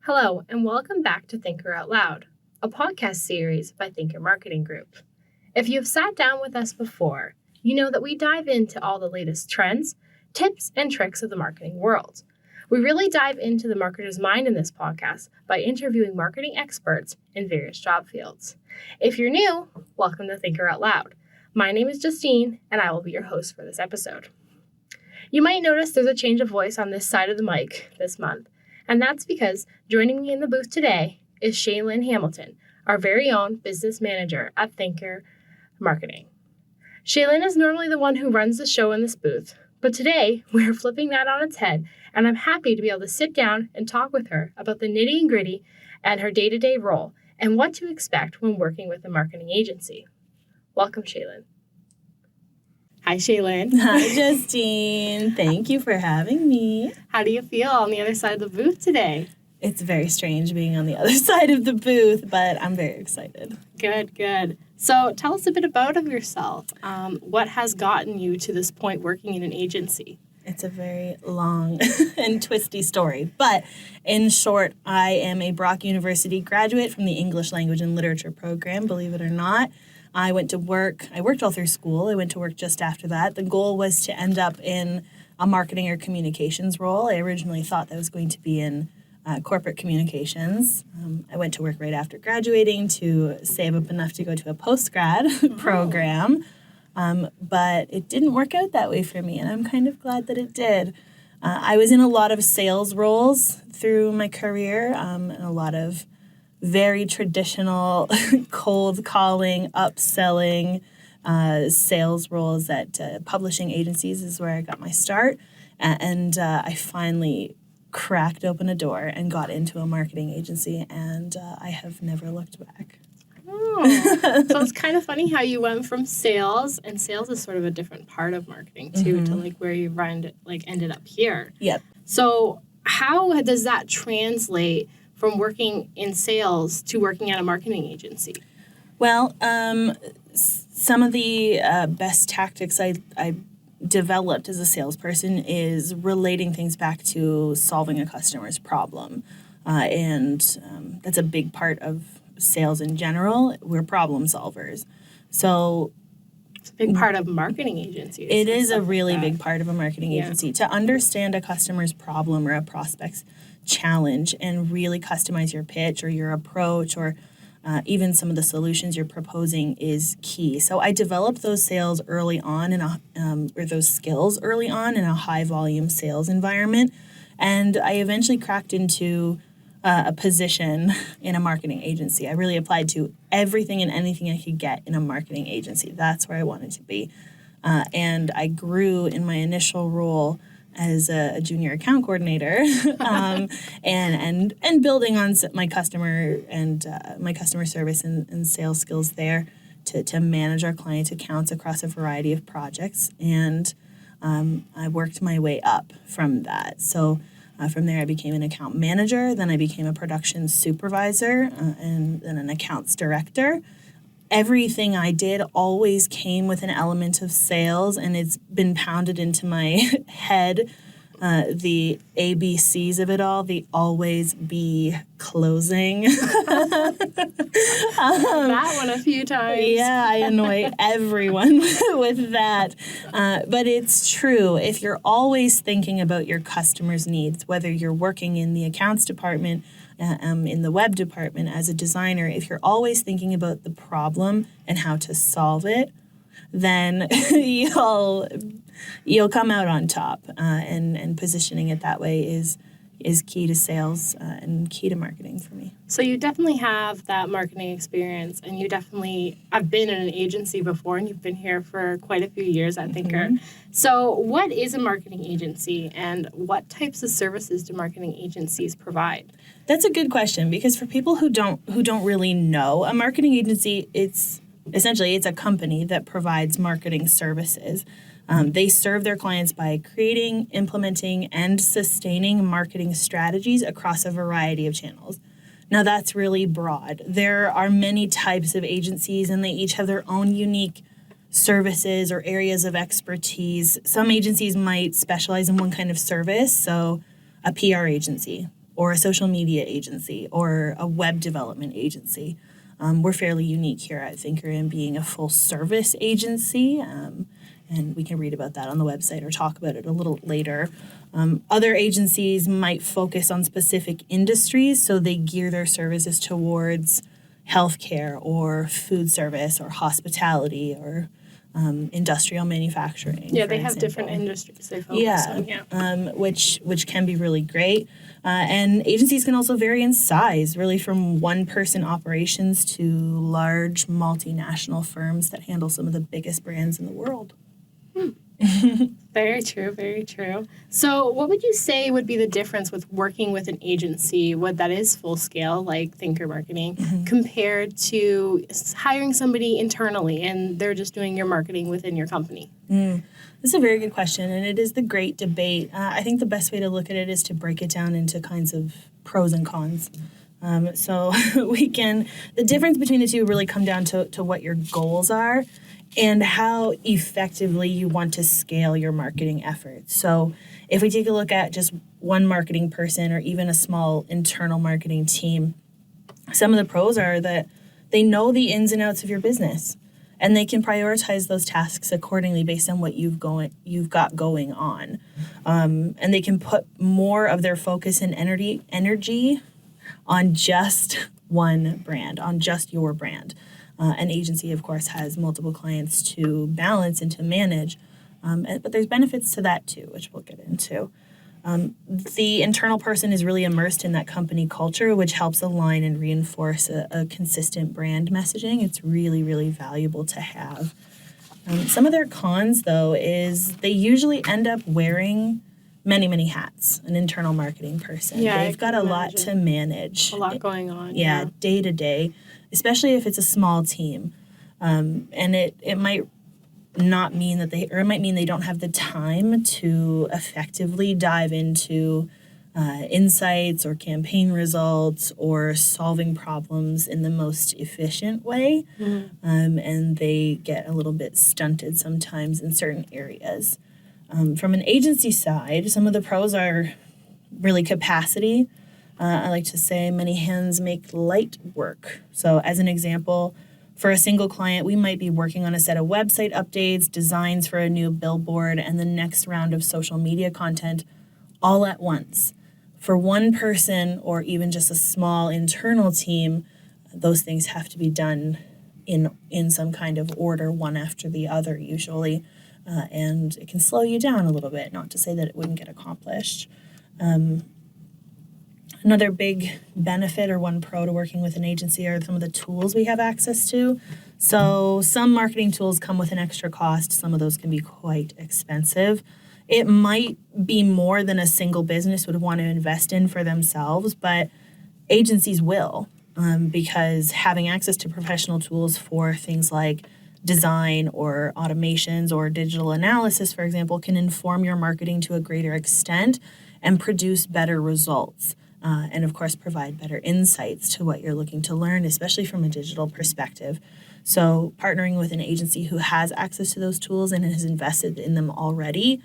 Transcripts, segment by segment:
Hello, and welcome back to Thinkr Out Loud, a podcast series by Thinkr Marketing Group. If you've sat down with us before, you know that we dive into all the latest trends, tips, and tricks of the marketing world. We really dive into the marketer's mind in this podcast by interviewing marketing experts in various job fields. If you're new, welcome to Thinkr Out Loud. My name is Justine, and I will be your host for this episode. You might notice there's a change of voice on this side of the mic this month. And that's because joining me in the booth today is Shalynn Hamilton, our very own business manager at Thinkr Marketing. Shalynn is normally the one who runs the show in this booth, but today we're flipping that on its head, and I'm happy to be able to sit down and talk with her about the nitty and gritty and her day-to-day role and what to expect when working with a marketing agency. Welcome, Shalynn. Hi, Shalynn. Hi, Justine. Thank you for having me. How do you feel on the other side of the booth today? It's very strange being on the other side of the booth, but I'm very excited. Good. So tell us a bit about yourself. What has gotten you to this point working in an agency? It's a very long and twisty story, but in short, I am a Brock University graduate from the English Language and Literature program, believe it or not. I went to work. I worked all through school. I went to work just after that. The goal was to end up in a marketing or communications role. I originally thought that was going to be in corporate communications. I went to work right after graduating to save up enough to go to a post-grad program, but it didn't work out that way for me, and I'm kind of glad that it did. I was in a lot of sales roles through my career, and a lot of very traditional cold calling, upselling sales roles at publishing agencies is where I got my start. And I finally cracked open a door and got into a marketing agency, and I have never looked back. Oh, so it's kind of funny how you went from sales, and sales is sort of a different part of marketing too, to like where you ended up here. Yep. So how does that translate from working in sales to working at a marketing agency? Well, some of the best tactics I developed as a salesperson is relating things back to solving a customer's problem. And that's a big part of sales in general. We're problem solvers. So it's a big part of marketing agencies. It is a really big part of a marketing agency to understand a customer's problem or a prospect's challenge and really customize your pitch or your approach or even some of the solutions you're proposing is key. So I developed those sales early on or those skills early on in a high volume sales environment, and I eventually cracked into a position in a marketing agency. I really applied to everything and anything I could get in a marketing agency. That's where I wanted to be, and I grew in my initial role as a junior account coordinator, and building on my customer and my customer service and sales skills there to manage our client accounts across a variety of projects. And I worked my way up from that. So from there, I became an account manager. Then I became a production supervisor, and then an accounts director. Everything I did always came with an element of sales, and it's been pounded into my head, the ABCs of it all, the always be closing. That one a few times. Yeah, I annoy everyone with that. But it's true. If you're always thinking about your customers' needs, whether you're working in the accounts department, in the web department as a designer, if you're always thinking about the problem and how to solve it, then you'll come out on top. And positioning it that way is key to sales and key to marketing for me. So you definitely have that marketing experience, and you definitely have been in an agency before, and you've been here for quite a few years at Thinkr. So what is a marketing agency, and what types of services do marketing agencies provide? That's a good question, because for people who don't really know, a marketing agency, it's a company that provides marketing services. They serve their clients by creating, implementing, and sustaining marketing strategies across a variety of channels. Now, that's really broad. There are many types of agencies, and they each have their own unique services or areas of expertise. Some agencies might specialize in one kind of service, so a PR agency or a social media agency or a web development agency. We're fairly unique here at Thinkr in being a full service agency, and we can read about that on the website or talk about it a little later. Other agencies might focus on specific industries, so they gear their services towards healthcare or food service or hospitality or industrial manufacturing. Yeah, they have different industries they focus on. Which can be really great. And agencies can also vary in size, really from one-person operations to large multinational firms that handle some of the biggest brands in the world. Very true, very true. So what would you say would be the difference with working with an agency, what that is full scale, like Thinkr Marketing, compared to hiring somebody internally and they're just doing your marketing within your company? This is a very good question, and it is the great debate. I think the best way to look at it is to break it down into kinds of pros and cons. So the difference between the two really come down to what your goals are and how effectively you want to scale your marketing efforts. So if we take a look at just one marketing person or even a small internal marketing team, some of the pros are that they know the ins and outs of your business and they can prioritize those tasks accordingly based on what you've got going on. And they can put more of their focus and energy on just one brand, on just your brand. An agency, of course, has multiple clients to balance and to manage, but there's benefits to that too, which we'll get into. The internal person is really immersed in that company culture, which helps align and reinforce a consistent brand messaging. It's really, really valuable to have. Some of their cons, though, is they usually end up wearing many, many hats, an internal marketing person. Yeah, they've got a lot to manage. A lot going on. Yeah, day to day, especially if it's a small team. And it might not mean that it might mean they don't have the time to effectively dive into insights or campaign results or solving problems in the most efficient way. And they get a little bit stunted sometimes in certain areas. From an agency side, some of the pros are really capacity. I like to say many hands make light work. So as an example, for a single client, we might be working on a set of website updates, designs for a new billboard, and the next round of social media content all at once. For one person or even just a small internal team, those things have to be done in some kind of order, one after the other usually. And it can slow you down a little bit, not to say that it wouldn't get accomplished. Another big benefit or one pro to working with an agency are some of the tools we have access to. So some marketing tools come with an extra cost. Some of those can be quite expensive. It might be more than a single business would want to invest in for themselves, but agencies will because having access to professional tools for things like design or automations or digital analysis, for example, can inform your marketing to a greater extent and produce better results. And of course, provide better insights to what you're looking to learn, especially from a digital perspective. So partnering with an agency who has access to those tools and has invested in them already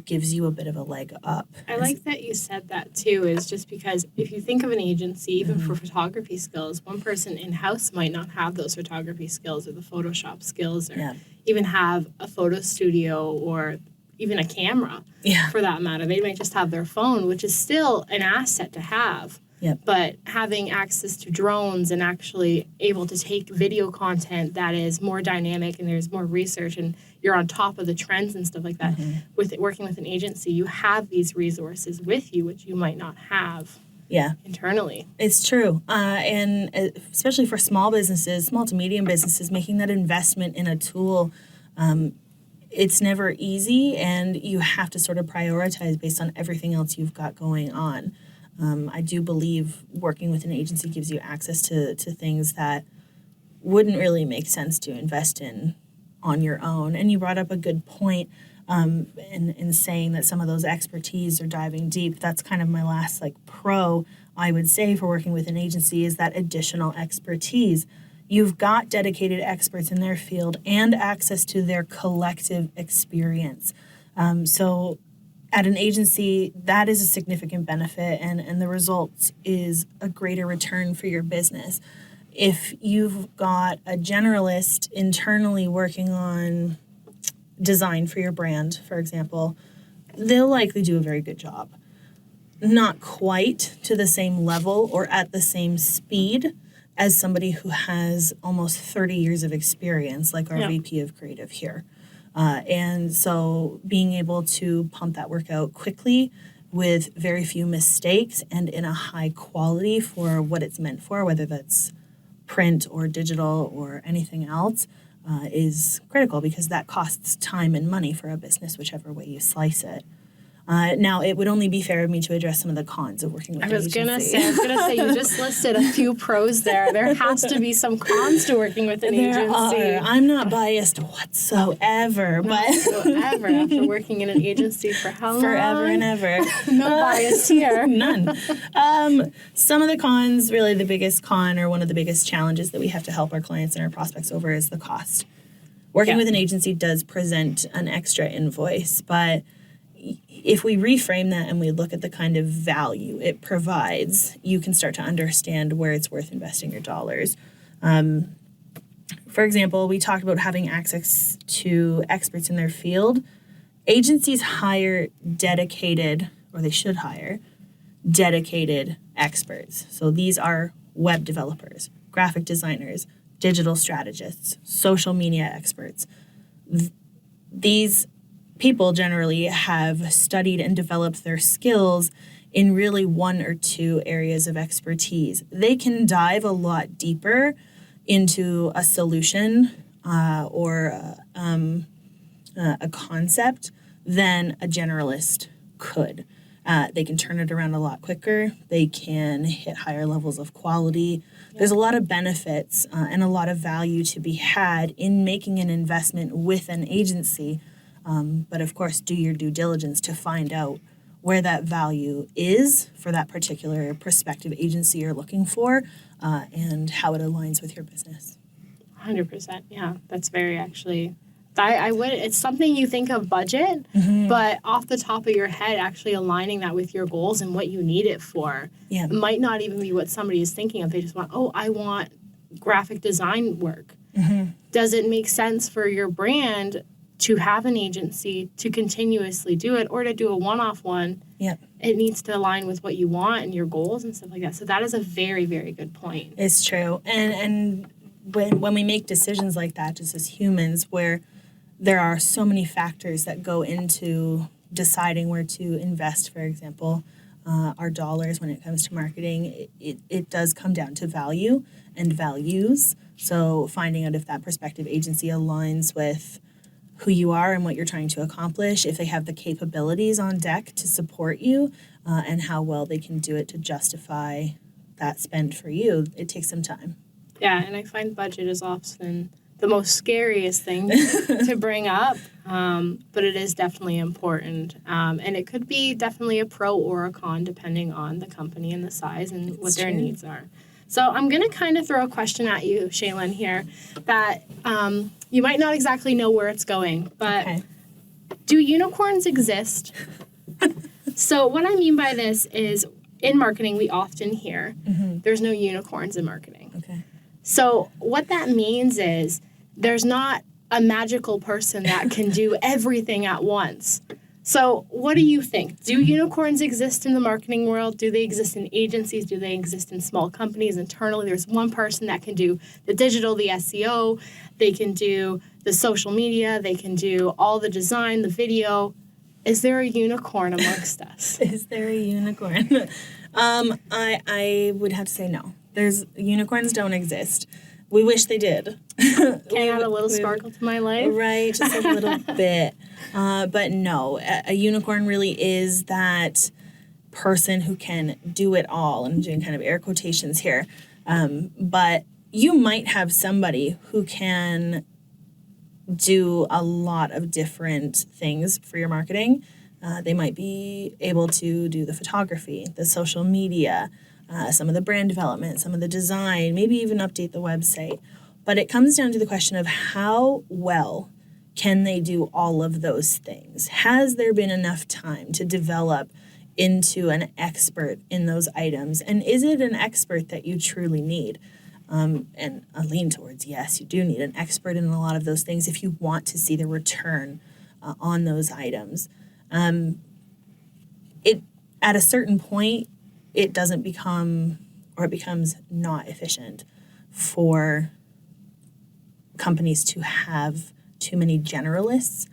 gives you a bit of a leg up. I like that you said that too, is just because if you think of an agency, even for photography skills, one person in-house might not have those photography skills or the Photoshop skills or even have a photo studio or even a camera for that matter. They might just have their phone, which is still an asset to have. But having access to drones and actually able to take video content that is more dynamic and there's more research and you're on top of the trends and stuff like that, with it, working with an agency, you have these resources with you, which you might not have internally. It's true. And especially for small businesses, small to medium businesses, making that investment in a tool, it's never easy, and you have to sort of prioritize based on everything else you've got going on. I do believe working with an agency gives you access to things that wouldn't really make sense to invest in on your own. And you brought up a good point in saying that some of those expertise are diving deep. That's kind of my last pro, I would say, for working with an agency is that additional expertise. You've got dedicated experts in their field and access to their collective experience. So at an agency, that is a significant benefit, and the result is a greater return for your business. If you've got a generalist internally working on design for your brand, for example, they'll likely do a very good job. Not quite to the same level or at the same speed as somebody who has almost 30 years of experience, like our VP of Creative here. And so being able to pump that work out quickly with very few mistakes and in a high quality for what it's meant for, whether that's print or digital or anything else, is critical because that costs time and money for a business, whichever way you slice it. Now, it would only be fair of me to address some of the cons of working with an agency. I was gonna say, you just listed a few pros there. There has to be some cons to working with an agency. I'm not biased whatsoever. Whatsoever. After working in an agency for how long? Forever and ever. No bias here. None. Some of the cons, really the biggest con or one of the biggest challenges that we have to help our clients and our prospects over is the cost. Working with an agency does present an extra invoice, but if we reframe that and we look at the kind of value it provides, you can start to understand where it's worth investing your dollars. For example, we talked about having access to experts in their field. Agencies hire dedicated, or they should hire, dedicated experts. So these are web developers, graphic designers, digital strategists, social media experts. These people generally have studied and developed their skills in really one or two areas of expertise. They can dive a lot deeper into a solution or a concept than a generalist could. They can turn it around a lot quicker. They can hit higher levels of quality. There's a lot of benefits and a lot of value to be had in making an investment with an agency. But of course, do your due diligence to find out where that value is for that particular prospective agency you're looking for and how it aligns with your business. 100%. Yeah, that's very actually. I would. It's something you think of budget, but off the top of your head, actually aligning that with your goals and what you need it for might not even be what somebody is thinking of. They just want, I want graphic design work. Does it make sense for your brand to have an agency to continuously do it or to do a one-off one? It needs to align with what you want and your goals and stuff like that. So that is a very, very good point. It's true. And when we make decisions like that, just as humans, where there are so many factors that go into deciding where to invest, for example, our dollars when it comes to marketing, it does come down to value and values. So finding out if that prospective agency aligns with who you are and what you're trying to accomplish, if they have the capabilities on deck to support you, and how well they can do it to justify that spend for you, it takes some time. Yeah, and I find budget is often the most scariest thing to bring up, but it is definitely important. And it could be definitely a pro or a con depending on the company and the size and what their needs are. So I'm going to kind of throw a question at you, Shalynn, here that you might not exactly know where it's going, but do unicorns exist? So what I mean by this is in marketing, we often hear there's no unicorns in marketing. So what that means is there's not a magical person that can do everything at once. So what do you think? Do unicorns exist in the marketing world? Do they exist in agencies? Do they exist in small companies internally? There's one person that can do the digital, the SEO. They can do the social media. They can do all the design, the video. Is there a unicorn amongst us? Is there a unicorn? I would have to say no. Unicorns don't exist. We wish they did. Can I add a little sparkle to my life? Right, just a little bit. But no, a unicorn really is that person who can do it all. I'm doing kind of air quotations here. But you might have somebody who can do a lot of different things for your marketing. They might be able to do the photography, the social media, some of the brand development, some of the design, maybe even update the website. But it comes down to the question of how well Can they do all of those things? Has there been enough time to develop into an expert in those items? And is it an expert that you truly need? And I lean towards yes, you do need an expert in a lot of those things if you want to see the return on those items. It at a certain point, it doesn't become, or it becomes not efficient for companies to have too many generalists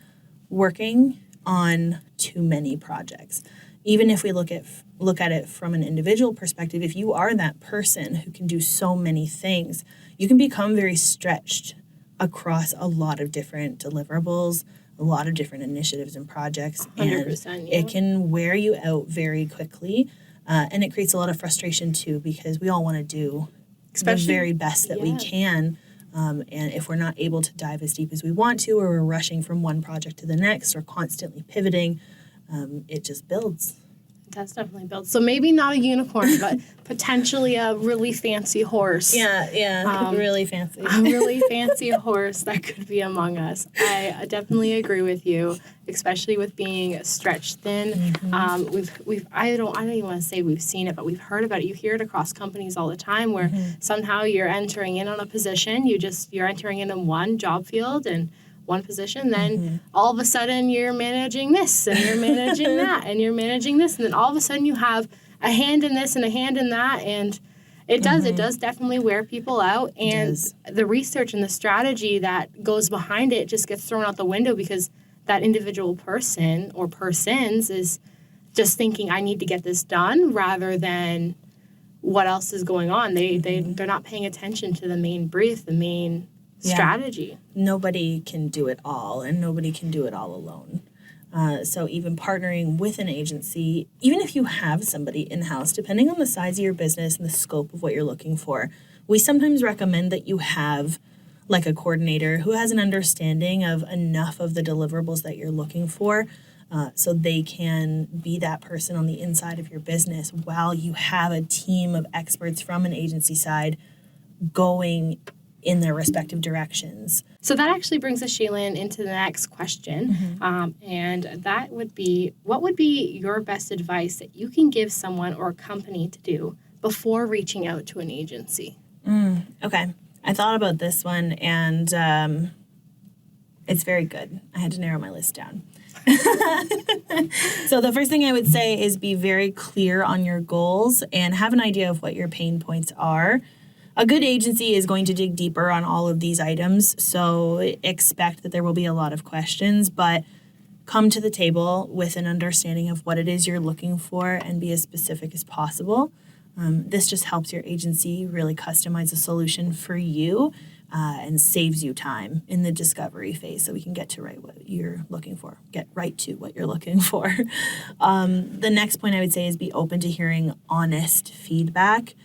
working on too many projects. Even if we look at it from an individual perspective, if you are that person who can do so many things, you can become very stretched across a lot of different deliverables, a lot of different initiatives and projects. 100%, and yeah. It can wear you out very quickly. And it creates a lot of frustration too, because we all want to do the very best that we can. And if we're not able to dive as deep as we want to, or we're rushing from one project to the next, or constantly pivoting, it just builds. That's definitely built. So maybe not a unicorn, but potentially a really fancy horse. Yeah, really fancy. A really fancy horse that could be among us. I definitely agree with you, especially with being stretched thin. Mm-hmm. I don't even want to say we've seen it, but we've heard about it. You hear it across companies all the time where somehow you're entering in on a position, you're entering in one job field and one position, then all of a sudden you're managing this and you're managing that and you're managing this, and then all of a sudden you have a hand in this and a hand in that, and it does definitely wear people out, and the research and the strategy that goes behind it just gets thrown out the window because that individual person or persons is just thinking, I need to get this done, rather than what else is going on. They're not paying attention to the main brief, the main strategy. Nobody can do it all, and nobody can do it all alone. So even partnering with an agency, even if you have somebody in-house, depending on the size of your business and the scope of what you're looking for, we sometimes recommend that you have like a coordinator who has an understanding of enough of the deliverables that you're looking for, so they can be that person on the inside of your business while you have a team of experts from an agency side going in their respective directions. So that actually brings us, Shalynn, into the next question. And that would be, what would be your best advice that you can give someone or a company to do before reaching out to an agency? Okay. I thought about this one, and it's very good. I had to narrow my list down. So the first thing I would say is be very clear on your goals and have an idea of what your pain points are. A good agency is going to dig deeper on all of these items, so expect that there will be a lot of questions, but come to the table with an understanding of what it is you're looking for and be as specific as possible. This just helps your agency really customize a solution for you and saves you time in the discovery phase, so we can get to what you're looking for. Get right to what you're looking for. The next point I would say is be open to hearing honest feedback.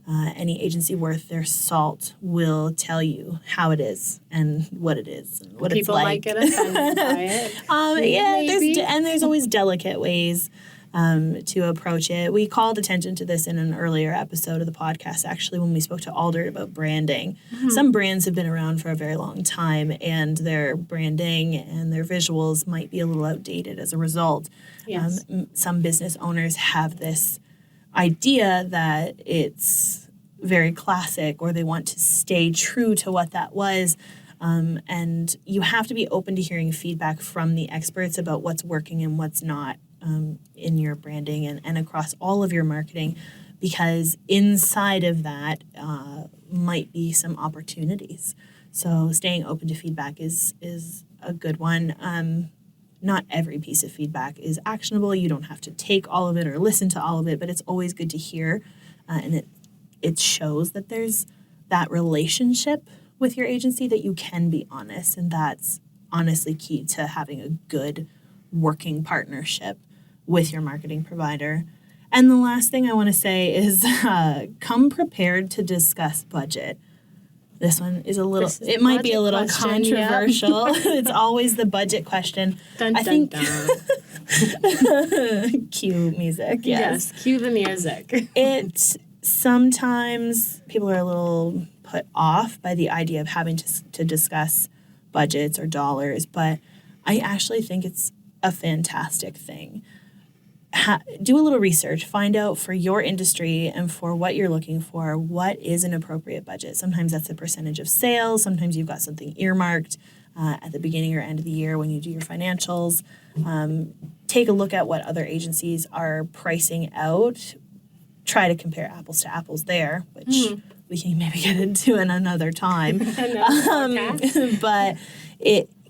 Any agency worth their salt will tell you how it is and what it is and what People it's might like. get offended by it. There's always delicate ways to approach it. We called attention to this in an earlier episode of the podcast, actually, when we spoke to Alder about branding. Some brands have been around for a very long time, and their branding and their visuals might be a little outdated as a result. Yes. Some business owners have this idea that it's very classic, or they want to stay true to what that was. And you have to be open to hearing feedback from the experts about what's working and what's not in your branding and across all of your marketing, because inside of that might be some opportunities. So staying open to feedback is a good one. Not every piece of feedback is actionable. You don't have to take all of it or listen to all of it, but it's always good to hear. And it shows that there's that relationship with your agency, that you can be honest. And that's honestly key to having a good working partnership with your marketing provider. And the last thing I want to say is come prepared to discuss budget. This one is it might be a little controversial. Yeah. It's always the budget question. Dun, I think. dun. Cue music. Yes, cue the music. Sometimes people are a little put off by the idea of having to discuss budgets or dollars, but I actually think it's a fantastic thing. Do a little research, find out for your industry and for what you're looking for, what is an appropriate budget. Sometimes that's a percentage of sales. Sometimes you've got something earmarked at the beginning or end of the year when you do your financials. Take a look at what other agencies are pricing out. Try to compare apples to apples there, which we can maybe get into in another time. But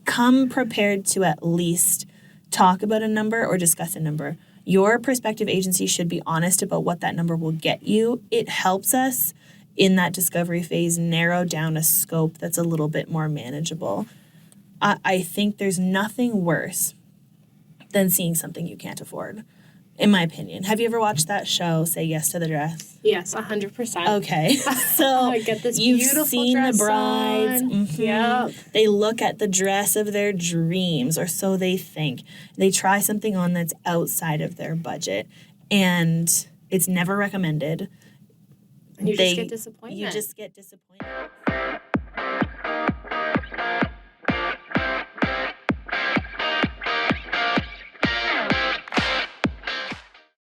come prepared to at least talk about a number or discuss a number. Your prospective agency should be honest about what that number will get you. It helps us in that discovery phase narrow down a scope that's a little bit more manageable. I think there's nothing worse than seeing something you can't afford, in my opinion. Have you ever watched that show, Say Yes to the Dress? Yes, 100%. Okay. So I get this you've seen the brides. Mm-hmm. Yeah. They look at the dress of their dreams, or so they think. They try something on that's outside of their budget, and it's never recommended. And you just get disappointed. You just get disappointed.